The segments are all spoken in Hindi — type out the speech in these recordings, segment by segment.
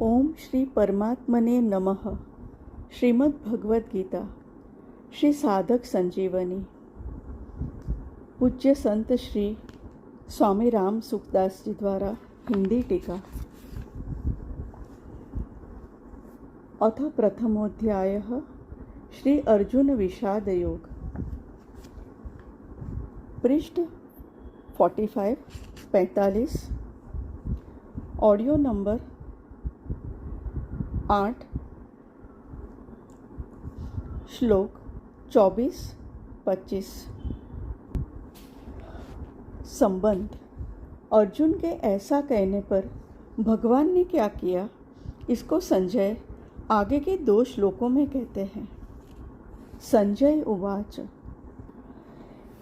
ओम श्री परमात्मने नमः। श्रीमद् भगवद गीता श्री साधक संजीवनी। पूज्य संत श्री स्वामी राम सुखदास जी द्वारा हिंदी टीका। अथ प्रथमोऽध्यायः श्री अर्जुन विषाद योग। पृष्ठ 45 ऑडियो नंबर 8 श्लोक 24-25। संबंध। अर्जुन के ऐसा कहने पर भगवान ने क्या किया, इसको संजय आगे के 2 श्लोकों में कहते हैं। संजय उवाच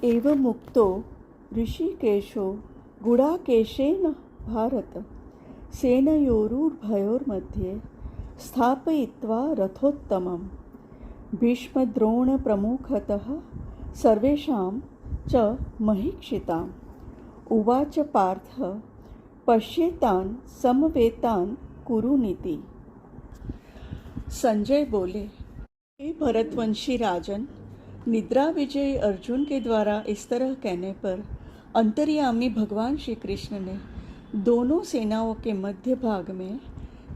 एवमुक्तो ऋषिकेशो गुडाकेशेन भारत सेनयोरुभयोर्मध्ये स्थापयित्वा रथोत्तमं भीष्मद्रोणप्रमुखतः सर्वेषां च महीक्षिताम्। उवाच पार्थ पश्येतान् समवेतान् कुरुनीति। संजय बोले, हे भरतवंशी राजन, निद्रा विजयी अर्जुन के द्वारा इस तरह कहने पर अंतर्यामी भगवान श्री कृष्ण ने दोनों सेनाओं के मध्य भाग में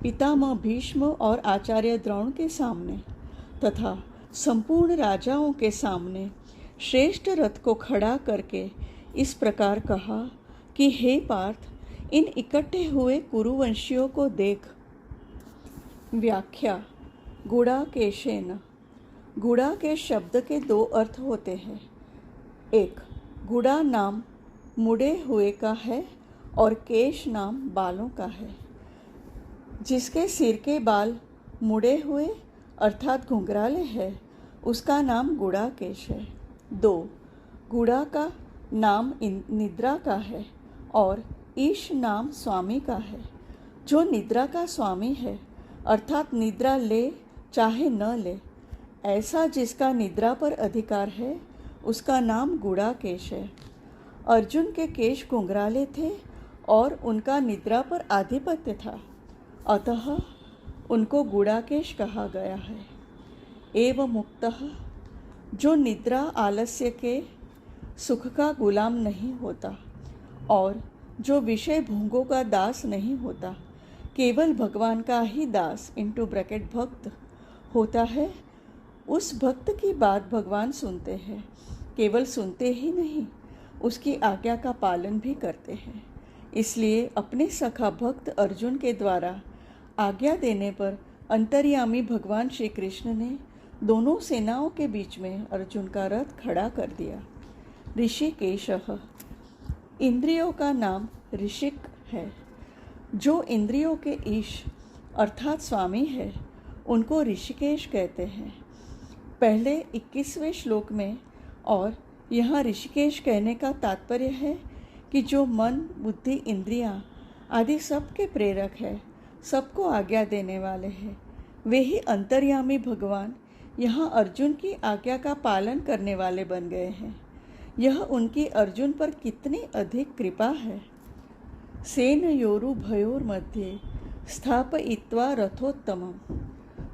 पितामह भीष्म और आचार्य द्रोण के सामने तथा संपूर्ण राजाओं के सामने श्रेष्ठ रथ को खड़ा करके इस प्रकार कहा कि हे पार्थ, इन इकट्ठे हुए कुरुवंशियों को देख। व्याख्या। गुडाकेशेन। गुड़ा के शब्द के 2 अर्थ होते हैं। एक, गुड़ा नाम मुड़े हुए का है और केश नाम बालों का है। जिसके सिर के बाल मुड़े हुए अर्थात घुंघराले है, उसका नाम गुड़ाकेश है। 2, गुड़ा का नाम निद्रा का है और ईश नाम स्वामी का है। जो निद्रा का स्वामी है अर्थात निद्रा ले चाहे न ले, ऐसा जिसका निद्रा पर अधिकार है, उसका नाम गुड़ाकेश है। अर्जुन के केश घुंघराले थे और उनका निद्रा पर आधिपत्य था, अतः उनको गुड़ाकेश कहा गया है। एवं मुक्तः, जो निद्रा आलस्य के सुख का गुलाम नहीं होता और जो विषय भोगों का दास नहीं होता, केवल भगवान का ही दास (भक्त) होता है, उस भक्त की बात भगवान सुनते हैं। केवल सुनते ही नहीं, उसकी आज्ञा का पालन भी करते हैं। इसलिए अपने सखा भक्त अर्जुन के द्वारा आज्ञा देने पर अंतर्यामी भगवान श्री कृष्ण ने दोनों सेनाओं के बीच में अर्जुन का रथ खड़ा कर दिया। ऋषिकेशः। इंद्रियों का नाम ऋषिक है। जो इंद्रियों के ईश अर्थात स्वामी है, उनको ऋषिकेश कहते हैं। पहले 21वें श्लोक में और यहाँ ऋषिकेश कहने का तात्पर्य है कि जो मन, बुद्धि, इंद्रियां आदि सबके प्रेरक है, सबको आज्ञा देने वाले हैं, वे ही अंतर्यामी भगवान यहाँ अर्जुन की आज्ञा का पालन करने वाले बन गए हैं। यह उनकी अर्जुन पर कितनी अधिक कृपा है। सेनयोरुभयोर मध्ये स्थापयित्वा रथोत्तमम्।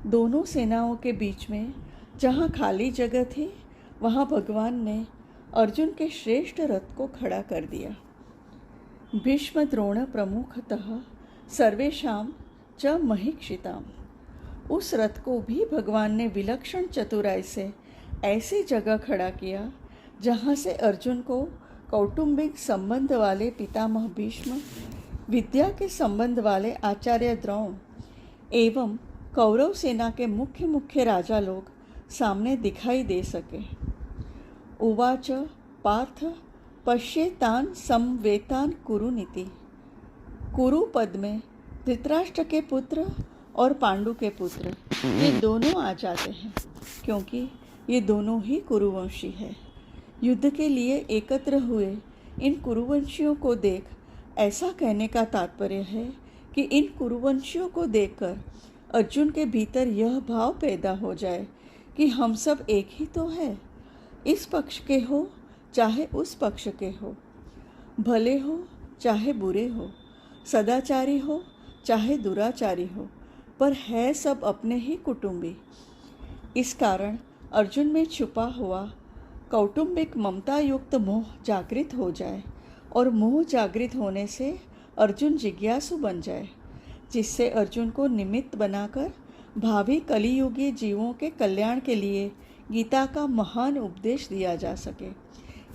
दोनों सेनाओं के बीच में जहाँ खाली जगह थी, वहाँ भगवान ने अर्जुन के श्रेष्ठ रथ को खड़ा कर दिया। भीष्म द्रोण प्रमुखतः सर्वेषां च महीक्षिताम्। उस रथ को भी भगवान ने विलक्षण चतुराई से ऐसी जगह खड़ा किया जहाँ से अर्जुन को कौटुंबिक संबंध वाले पितामह भीष्म, विद्या के संबंध वाले आचार्य द्रोण एवं कौरव सेना के मुख्य राजा लोग सामने दिखाई दे सके। उवाच पार्थ पश्येतान् समवेतान् कुरुनीति। कुरु पद में धृतराष्ट्र के पुत्र और पांडु के पुत्र ये दोनों आ जाते हैं, क्योंकि ये दोनों ही कुरुवंशी है। युद्ध के लिए एकत्र हुए इन कुरुवंशियों को देख ऐसा कहने का तात्पर्य है कि इन कुरुवंशियों को देखकर अर्जुन के भीतर यह भाव पैदा हो जाए कि हम सब एक ही तो है। इस पक्ष के हो चाहे उस पक्ष के हो, भले हो चाहे बुरे हो, सदाचारी हो चाहे दुराचारी हो, पर है सब अपने ही कुटुंबी। इस कारण अर्जुन में छुपा हुआ कौटुंबिक ममता युक्त मोह जागृत हो जाए और मोह जागृत होने से अर्जुन जिज्ञासु बन जाए, जिससे अर्जुन को निमित्त बनाकर भावी कलियुगी जीवों के कल्याण के लिए गीता का महान उपदेश दिया जा सके।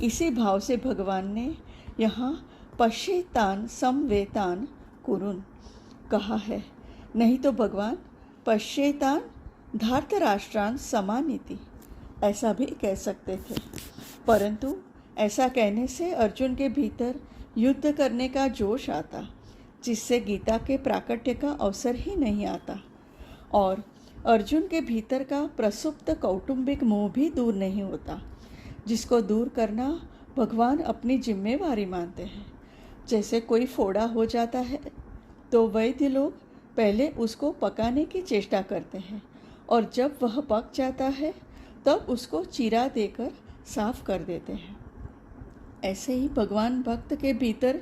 इसी भाव से भगवान ने यहाँ पश्येतान समवेतान कुरुन कहा है। नहीं तो भगवान पश्येतान धार्तराष्ट्रान समानीति ऐसा भी कह सकते थे, परंतु ऐसा कहने से अर्जुन के भीतर युद्ध करने का जोश आता, जिससे गीता के प्राकट्य का अवसर ही नहीं आता, और अर्जुन के भीतर का प्रसुप्त कौटुंबिक मोह भी दूर नहीं होता, जिसको दूर करना भगवान अपनी जिम्मेवारी मानते हैं। जैसे कोई फोड़ा हो जाता है तो वैद्य लोग पहले उसको पकाने की चेष्टा करते हैं, और जब वह पक जाता है तब उसको चीरा देकर साफ कर देते हैं। ऐसे ही भगवान भक्त के भीतर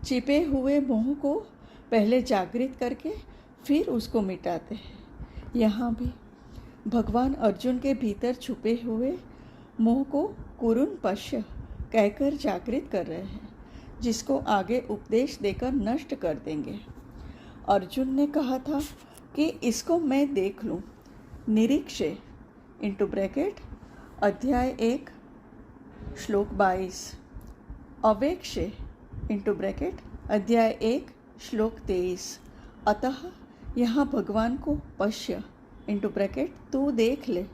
छिपे हुए मोह को पहले जागृत करके फिर उसको मिटाते हैं। यहाँ भी भगवान अर्जुन के भीतर छुपे हुए मोह को कुरुन पश्य कहकर जागृत कर रहे हैं, जिसको आगे उपदेश देकर नष्ट कर देंगे। अर्जुन ने कहा था कि इसको मैं देख लूँ। निरीक्षे इंटू ब्रैकेट अध्याय 1 श्लोक 22, अवेक्षे इंटू ब्रैकेट अध्याय 1 श्लोक 23। अतः यहाँ भगवान को पश्य इंटू ब्रैकेट तू देख ले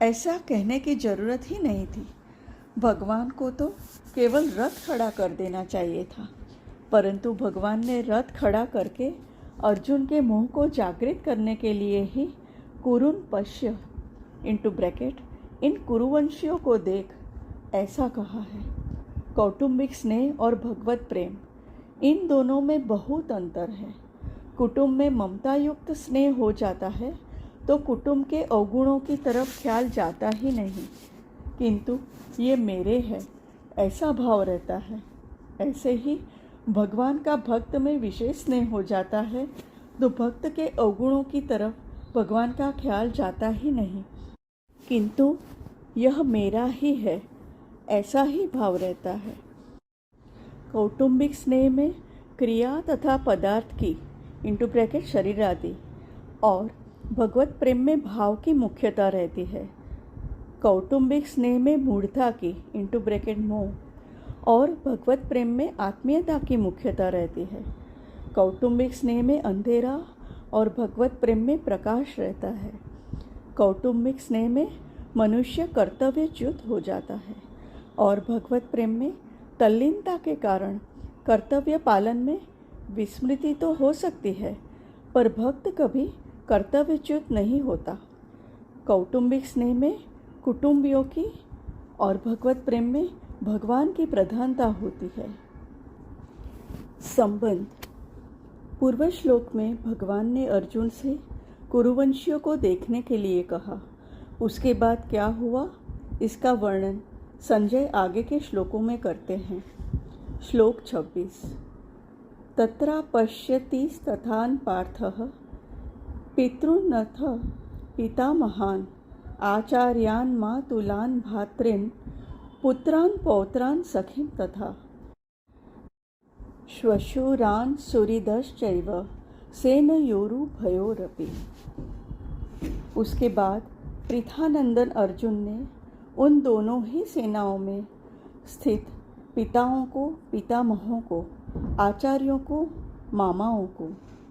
ऐसा कहने की जरूरत ही नहीं थी। भगवान को तो केवल रथ खड़ा कर देना चाहिए था, परंतु भगवान ने रथ खड़ा करके अर्जुन के मोह को जागृत करने के लिए ही कुरुन पश्य इंटू ब्रैकेट इन कुरुवंशियों को देख ऐसा कहा है। कौटुंबिक स्नेह और भगवत प्रेम, इन दोनों में बहुत अंतर है। कुटुंब में ममता युक्त स्नेह हो जाता है तो कुटुंब के अवगुणों की तरफ ख्याल जाता ही नहीं, किंतु ये मेरे है ऐसा भाव रहता है। ऐसे ही भगवान का भक्त में विशेष स्नेह हो जाता है तो भक्त के अवगुणों की तरफ भगवान का ख्याल जाता ही नहीं, किंतु यह मेरा ही है ऐसा ही भाव रहता है। कौटुंबिक स्नेह में क्रिया तथा पदार्थ की इंटू ब्रैकेट शरीर आदि और भगवत प्रेम में भाव की मुख्यता रहती है। कौटुंबिक स्नेह में मूढ़ता की इंटू ब्रैकेट मोह और भगवत प्रेम में आत्मीयता की मुख्यता रहती है। कौटुंबिक स्नेह में अंधेरा और भगवत प्रेम में प्रकाश रहता है। कौटुंबिक स्नेह में मनुष्य कर्तव्यच्युत हो जाता है और भगवत प्रेम में तल्लीनता के कारण कर्तव्य पालन में विस्मृति तो हो सकती है, पर भक्त कभी कर्तव्यच्युत नहीं होता। कौटुंबिक स्नेह में कुटुंबियों की और भगवत प्रेम में भगवान की प्रधानता होती है। संबंध। पूर्व श्लोक में भगवान ने अर्जुन से कुरुवंशियों को देखने के लिए कहा। उसके बाद क्या हुआ इसका वर्णन संजय आगे के श्लोकों में करते हैं। श्लोक 26। तत्रा पश्यतिस्तथान् पार्थः पितॄनथ पितामहान् आचार्यान् मातुलान् भ्रातॄन् पुत्रान् पौत्रान् सखीं तथा श्वशुरान् सुहृदश्चैव सेनयोरुभयोरपि। उसके बाद पृथानंदन अर्जुन ने उन दोनों ही सेनाओं में स्थित पिताओं को, पितामहों को, आचार्यों को, मामाओं को,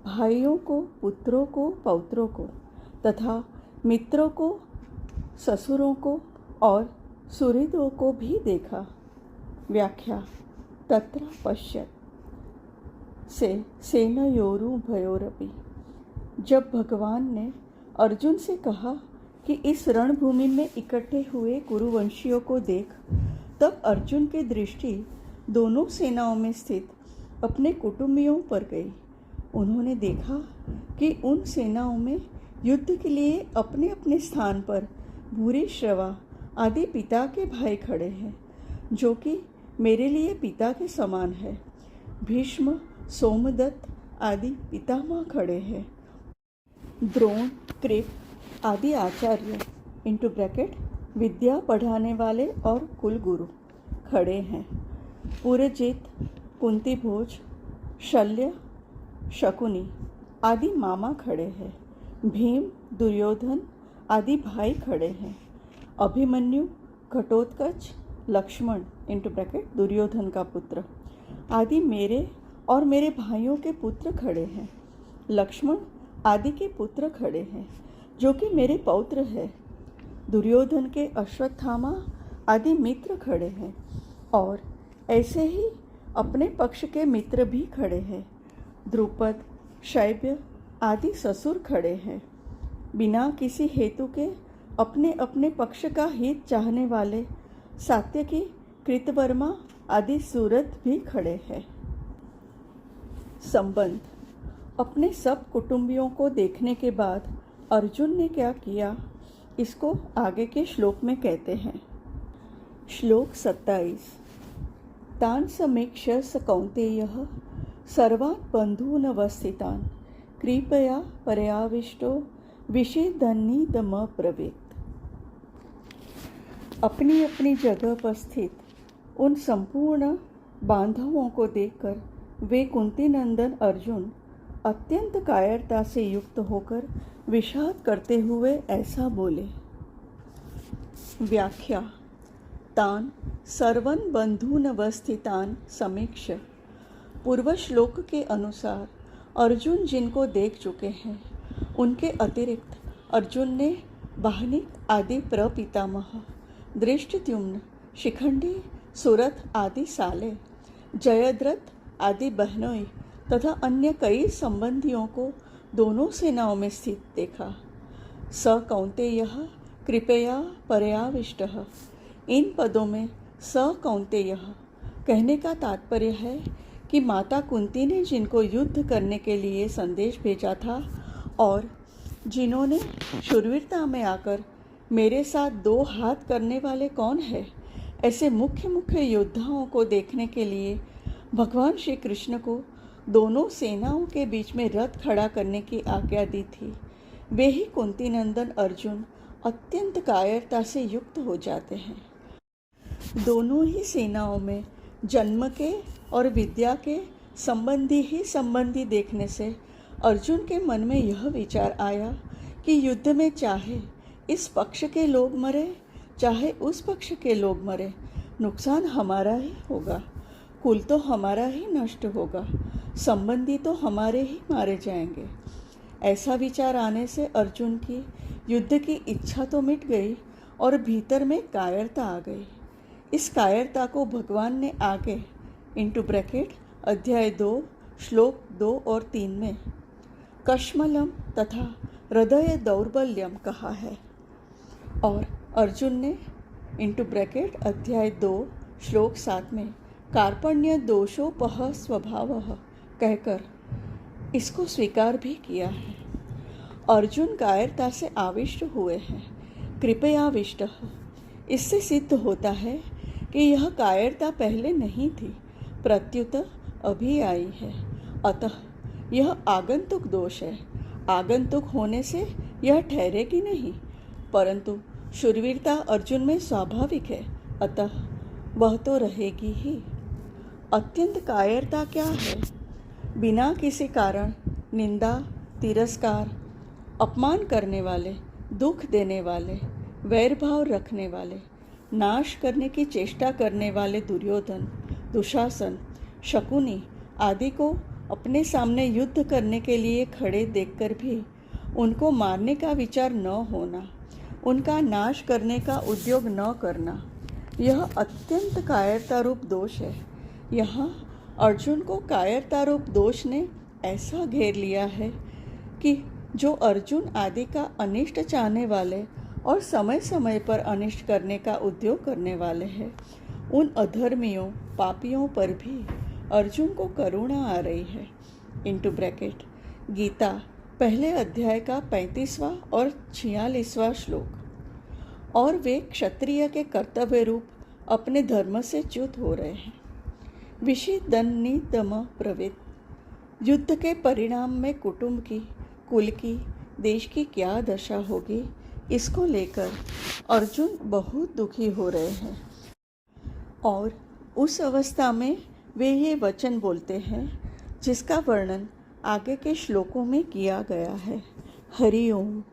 भाइयों को, पुत्रों को, पौत्रों को तथा मित्रों को, ससुरों को और सुहृदों को भी देखा। व्याख्या। तत्र पश्यत से सेनयोरुभयोरपि। जब भगवान ने अर्जुन से कहा कि इस रणभूमि में इकट्ठे हुए कुरुवंशियों को देख, तब अर्जुन की दृष्टि दोनों सेनाओं में स्थित अपने कुटुंबियों पर गई। उन्होंने देखा कि उन सेनाओं में युद्ध के लिए अपने अपने स्थान पर भूरिश्रवा आदि पिता के भाई खड़े हैं, जो कि मेरे लिए पिता के समान है। भीष्म, सोमदत्त आदि पितामह खड़े हैं। द्रोण, कृप आदि आचार्य इंटू ब्रैकेट विद्या पढ़ाने वाले और कुलगुरु खड़े हैं। पुरजित, कुंती भोज, शल्य, शकुनी आदि मामा खड़े हैं। भीम, दुर्योधन आदि भाई खड़े हैं। अभिमन्यु, घटोत्कच, लक्ष्मण इंटू ब्रैकेट दुर्योधन का पुत्र आदि मेरे और मेरे भाइयों के पुत्र खड़े हैं। लक्ष्मण आदि के पुत्र खड़े हैं जो कि मेरे पौत्र है। दुर्योधन के अश्वत्थामा आदि मित्र खड़े हैं और ऐसे ही अपने पक्ष के मित्र भी खड़े हैं। द्रुपद, शैब्य आदि ससुर खड़े हैं। बिना किसी हेतु के अपने अपने पक्ष का हित चाहने वाले सात्यकी, कृतवर्मा आदि सूरत भी खड़े हैं। संबंध। अपने सब कुटुंबियों को देखने के बाद अर्जुन ने क्या किया, इसको आगे के श्लोक में कहते हैं। श्लोक 27। तान समीक्ष्य स कौन्तेयः सर्वान् बन्धूनवस्थितान् कृपया पर्याविष्टो विषेदन्निदमब्रवीत्। अपनी अपनी जगह पर स्थित उन संपूर्ण बांधवों को देखकर वे कुंती नंदन अर्जुन अत्यंत कायरता से युक्त होकर विषाद करते हुए ऐसा बोले। व्याख्या। तान सर्वन बंधूनवस्थितान समीक्ष्य। पूर्व श्लोक के अनुसार अर्जुन जिनको देख चुके हैं उनके अतिरिक्त अर्जुन ने बाहनिक आदि प्रपितामह, दृष्टद्युम्न, शिखंडी, सुरथ आदि साले, जयद्रथ आदि बहनोई तथा अन्य कई संबंधियों को दोनों सेनाओं में स्थित देखा। स कौन्तेयः कृपया पर्याविष्टः। इन पदों में स कौन्तेयः कहने का तात्पर्य है कि माता कुंती ने जिनको युद्ध करने के लिए संदेश भेजा था और जिन्होंने शूरवीरता में आकर मेरे साथ दो हाथ करने वाले कौन है, ऐसे मुख्य मुख्य योद्धाओं को देखने के लिए भगवान श्री कृष्ण को दोनों सेनाओं के बीच में रथ खड़ा करने की आज्ञा दी थी, वे ही कुंती नंदन अर्जुन अत्यंत कायरता से युक्त हो जाते हैं। दोनों ही सेनाओं में जन्म के और विद्या के संबंधी ही संबंधी देखने से अर्जुन के मन में यह विचार आया कि युद्ध में चाहे इस पक्ष के लोग मरे चाहे उस पक्ष के लोग मरे, नुकसान हमारा ही होगा, कुल तो हमारा ही नष्ट होगा, संबंधी तो हमारे ही मारे जाएंगे। ऐसा विचार आने से अर्जुन की युद्ध की इच्छा तो मिट गई और भीतर में कायरता आ गई। इस कायरता को भगवान ने आगे इंटू ब्रैकेट अध्याय 2 श्लोक 2 और 3 में कश्मलम तथा हृदय दौर्बल्यम कहा है और अर्जुन ने इंटू ब्रैकेट अध्याय 2 श्लोक 7 में कार्पण्य दोषोपह स्वभावः कहकर इसको स्वीकार भी किया है। अर्जुन कायरता से आविष्ट हुए हैं, कृपयाविष्ट। इससे सिद्ध होता है कि यह कायरता पहले नहीं थी, प्रत्युत अभी आई है, अतः यह आगंतुक दोष है। आगंतुक होने से यह ठहरेगी नहीं, परंतु शूरवीरता अर्जुन में स्वाभाविक है, अतः वह तो रहेगी ही। अत्यंत कायरता क्या है? बिना किसी कारण निंदा, तिरस्कार, अपमान करने वाले, दुख देने वाले, वैरभाव रखने वाले, नाश करने की चेष्टा करने वाले दुर्योधन, दुशासन, शकुनी आदि को अपने सामने युद्ध करने के लिए खड़े देखकर भी उनको मारने का विचार न होना, उनका नाश करने का उद्योग न करना, यह अत्यंत कायरता रूप दोष है। यहाँ अर्जुन को कायरता रूप दोष ने ऐसा घेर लिया है कि जो अर्जुन आदि का अनिष्ट चाहने वाले और समय समय पर अनिष्ट करने का उद्योग करने वाले हैं, उन अधर्मियों, पापियों पर भी अर्जुन को करुणा आ रही है। इंटू ब्रैकेट गीता पहले अध्याय का 35वां और 46वां श्लोक। और वे क्षत्रिय के कर्तव्य रूप अपने धर्म से च्युत हो रहे हैं। विषेदन्निदम ब्रवीत्। युद्ध के परिणाम में कुटुंब की, कुल की, देश की क्या दशा होगी, इसको लेकर अर्जुन बहुत दुखी हो रहे हैं। और उस अवस्था में वे ये वचन बोलते हैं जिसका वर्णन आगे के श्लोकों में किया गया है। हरि ओम।